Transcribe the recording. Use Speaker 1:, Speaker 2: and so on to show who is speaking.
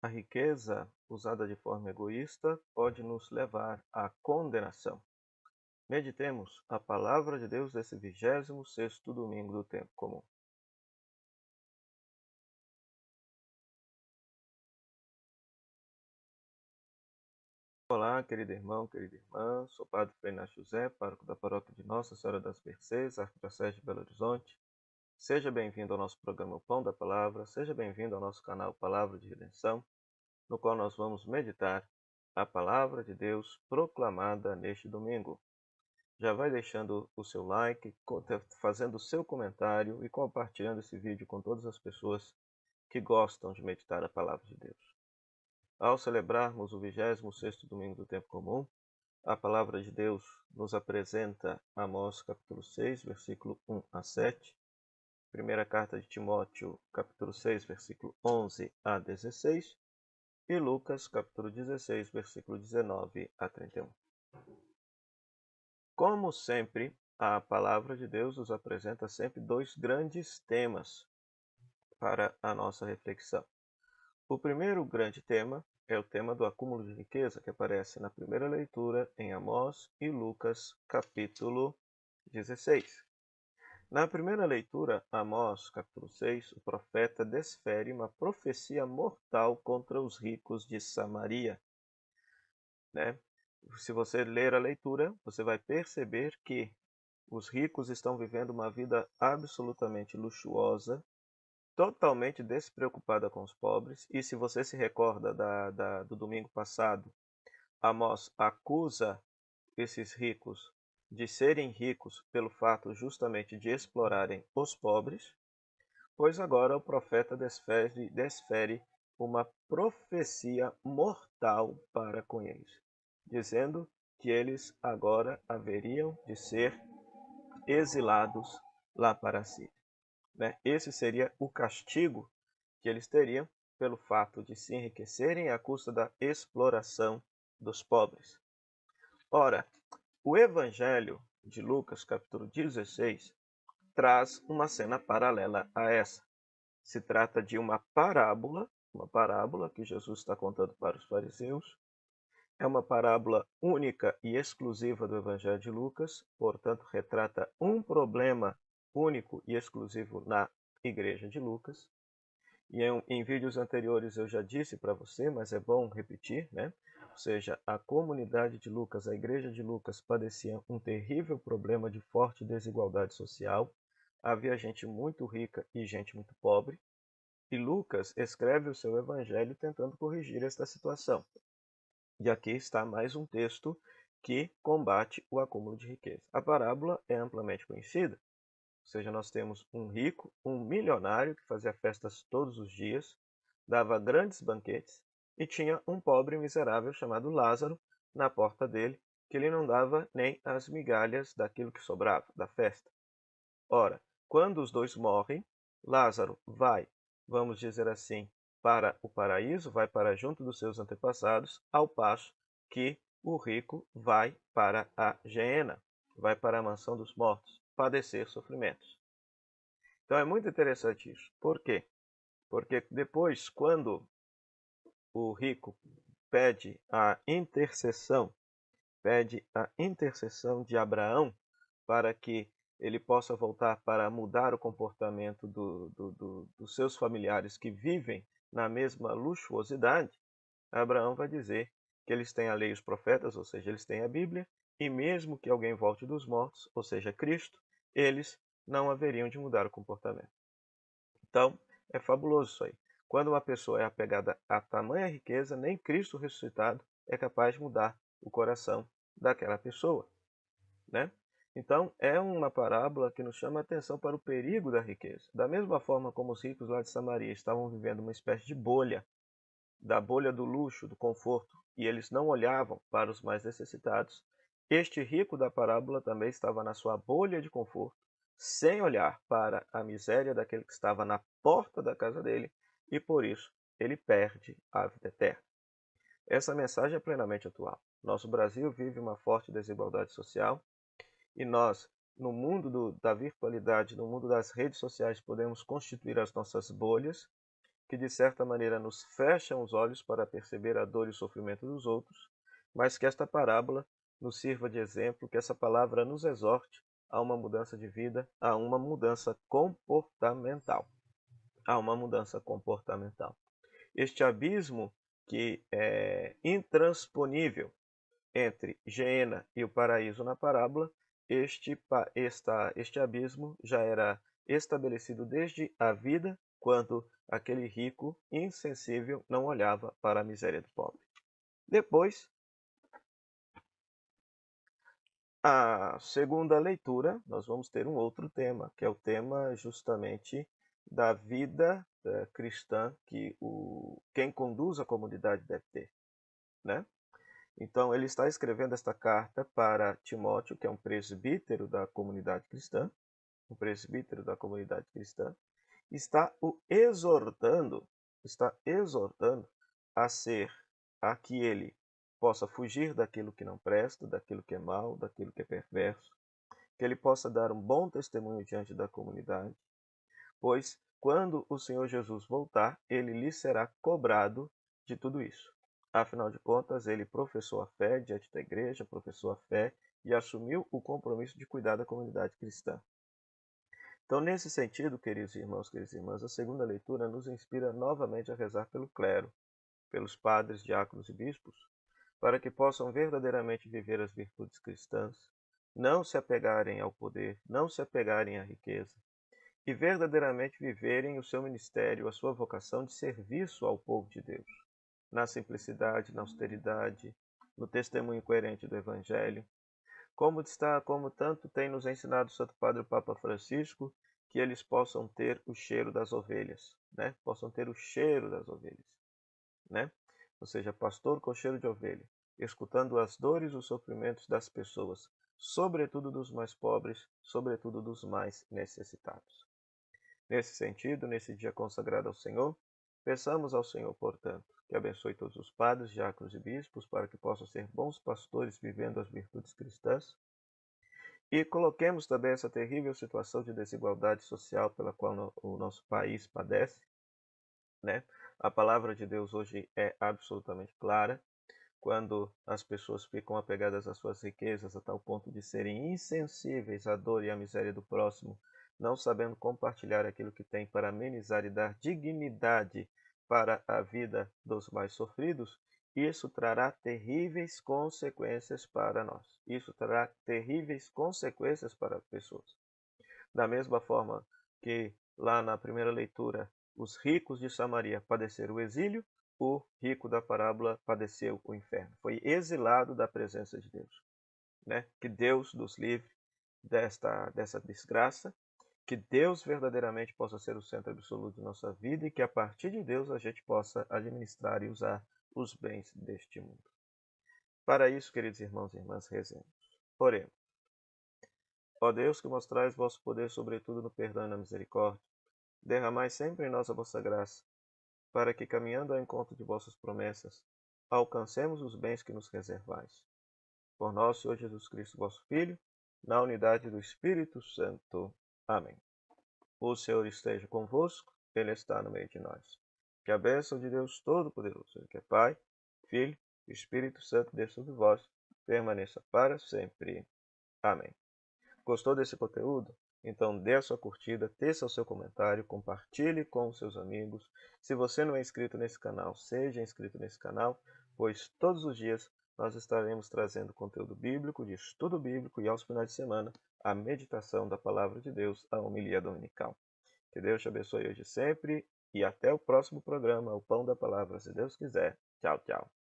Speaker 1: A riqueza, usada de forma egoísta, pode nos levar à condenação. Meditemos a palavra de Deus desse 26º domingo do tempo comum. Olá, querido irmão, querida irmã. Sou Padre Frei Inácio José, pároco da paróquia de Nossa Senhora das Mercês, Arquidiocese de Belo Horizonte. Seja bem-vindo ao nosso programa O Pão da Palavra, seja bem-vindo ao nosso canal Palavra de Redenção, no qual nós vamos meditar a palavra de Deus proclamada neste domingo. Já vai deixando o seu like, fazendo o seu comentário e compartilhando esse vídeo com todas as pessoas que gostam de meditar a palavra de Deus. Ao celebrarmos o 26º domingo do tempo comum, a palavra de Deus nos apresenta Amós capítulo 6, versículo 1 a 7, primeira carta de Timóteo capítulo 6, versículo 11 a 16 e Lucas capítulo 16, versículo 19 a 31. Como sempre, a palavra de Deus nos apresenta sempre dois grandes temas para a nossa reflexão. O primeiro grande tema é o tema do acúmulo de riqueza, que aparece na primeira leitura em Amós e Lucas, capítulo 16. Na primeira leitura, Amós, capítulo 6, o profeta desfere uma profecia mortal contra os ricos de Samaria. Se você ler a leitura, você vai perceber que os ricos estão vivendo uma vida absolutamente luxuosa, totalmente despreocupada com os pobres. E se você se recorda do domingo passado, Amós acusa esses ricos de serem ricos pelo fato justamente de explorarem os pobres, pois agora o profeta desfere uma profecia mortal para com eles, dizendo que eles agora haveriam de ser exilados lá para si. Esse seria o castigo que eles teriam pelo fato de se enriquecerem à custa da exploração dos pobres. Ora, o Evangelho de Lucas, capítulo 16, traz uma cena paralela a essa. Se trata de uma parábola que Jesus está contando para os fariseus. É uma parábola única e exclusiva do Evangelho de Lucas, portanto, retrata um problema único e exclusivo na igreja de Lucas. E em vídeos anteriores eu já disse para você, mas é bom repetir, Ou seja, a comunidade de Lucas, a igreja de Lucas, padecia um terrível problema de forte desigualdade social. Havia gente muito rica e gente muito pobre. E Lucas escreve o seu evangelho tentando corrigir esta situação. E aqui está mais um texto que combate o acúmulo de riqueza. A parábola é amplamente conhecida, ou seja, nós temos um rico, um milionário que fazia festas todos os dias, dava grandes banquetes, e tinha um pobre miserável chamado Lázaro na porta dele, que ele não dava nem as migalhas daquilo que sobrava da festa. Ora, quando os dois morrem, Lázaro vai, vamos dizer assim, para o paraíso, vai para junto dos seus antepassados, ao passo que o rico vai para a Geena, vai para a mansão dos mortos, padecer sofrimentos. Então é muito interessante isso. Por quê? Porque depois, quando o rico pede a intercessão de Abraão para que ele possa voltar para mudar o comportamento dos seus familiares que vivem na mesma luxuosidade, Abraão vai dizer que eles têm a lei e os profetas, ou seja, eles têm a Bíblia, e mesmo que alguém volte dos mortos, ou seja, Cristo, eles não haveriam de mudar o comportamento. Então, é fabuloso isso aí. Quando uma pessoa é apegada a tamanha riqueza, nem Cristo ressuscitado é capaz de mudar o coração daquela pessoa, Então, é uma parábola que nos chama a atenção para o perigo da riqueza. Da mesma forma como os ricos lá de Samaria estavam vivendo uma espécie de bolha, da bolha do luxo, do conforto, e eles não olhavam para os mais necessitados, este rico da parábola também estava na sua bolha de conforto, sem olhar para a miséria daquele que estava na porta da casa dele, e por isso ele perde a vida eterna. Essa mensagem é plenamente atual. Nosso Brasil vive uma forte desigualdade social, e nós, no mundo da virtualidade, no mundo das redes sociais, podemos constituir as nossas bolhas, que de certa maneira nos fecham os olhos para perceber a dor e o sofrimento dos outros, mas que esta parábola nos sirva de exemplo, que essa palavra nos exorte a uma mudança de vida, a uma mudança comportamental. A uma mudança comportamental. Este abismo que é intransponível entre Geena e o paraíso na parábola, este abismo já era estabelecido desde a vida, quando aquele rico insensível não olhava para a miséria do pobre. Depois, a segunda leitura, nós vamos ter um outro tema, que é o tema justamente da vida cristã que quem conduz a comunidade deve ter, né? Então, ele está escrevendo esta carta para Timóteo, que é um presbítero da comunidade cristã, está exortando a que ele possa fugir daquilo que não presta, daquilo que é mal, daquilo que é perverso, que ele possa dar um bom testemunho diante da comunidade, pois quando o Senhor Jesus voltar, ele lhe será cobrado de tudo isso. Afinal de contas, ele professou a fé diante da igreja, professou a fé e assumiu o compromisso de cuidar da comunidade cristã. Então, nesse sentido, queridos irmãos, queridas irmãs, a segunda leitura nos inspira novamente a rezar pelo clero, pelos padres, diáconos e bispos, para que possam verdadeiramente viver as virtudes cristãs, não se apegarem ao poder, não se apegarem à riqueza, e verdadeiramente viverem o seu ministério, a sua vocação de serviço ao povo de Deus, na simplicidade, na austeridade, no testemunho coerente do Evangelho, como tanto tem nos ensinado o Santo Padre o Papa Francisco, que eles possam ter o cheiro das ovelhas, né? Possam ter o cheiro das ovelhas, né? Ou seja, pastor com cheiro de ovelha, escutando as dores e os sofrimentos das pessoas, sobretudo dos mais pobres, sobretudo dos mais necessitados. Nesse sentido, nesse dia consagrado ao Senhor, peçamos ao Senhor, portanto, que abençoe todos os padres, diáconos e bispos, para que possam ser bons pastores vivendo as virtudes cristãs. E coloquemos também essa terrível situação de desigualdade social pela qual o nosso país padece, né? A palavra de Deus hoje é absolutamente clara. Quando as pessoas ficam apegadas às suas riquezas a tal ponto de serem insensíveis à dor e à miséria do próximo, não sabendo compartilhar aquilo que tem para amenizar e dar dignidade para a vida dos mais sofridos, isso trará terríveis consequências para nós. Isso trará terríveis consequências para as pessoas. Da mesma forma que lá na primeira leitura os ricos de Samaria padeceram o exílio, o rico da parábola padeceu o inferno. Foi exilado da presença de Deus, né? Que Deus nos livre dessa desgraça, que Deus verdadeiramente possa ser o centro absoluto de nossa vida e que a partir de Deus a gente possa administrar e usar os bens deste mundo. Para isso, queridos irmãos e irmãs, rezemos. Oremos. Ó Deus, que mostrais vosso poder sobretudo no perdão e na misericórdia, derramai sempre em nós a vossa graça, para que, caminhando ao encontro de vossas promessas, alcancemos os bens que nos reservais. Por nosso Senhor Jesus Cristo, vosso Filho, na unidade do Espírito Santo. Amém. O Senhor esteja convosco, Ele está no meio de nós. Que a bênção de Deus Todo-Poderoso, que é Pai, Filho e Espírito Santo, desça sobre vós, permaneça para sempre. Amém. Gostou desse conteúdo? Então dê a sua curtida, teça o seu comentário, compartilhe com os seus amigos. Se você não é inscrito nesse canal, seja inscrito nesse canal, pois todos os dias nós estaremos trazendo conteúdo bíblico, de estudo bíblico e aos finais de semana a meditação da Palavra de Deus, a homilia dominical. Que Deus te abençoe hoje e sempre e até o próximo programa, o Pão da Palavra, se Deus quiser. Tchau, tchau.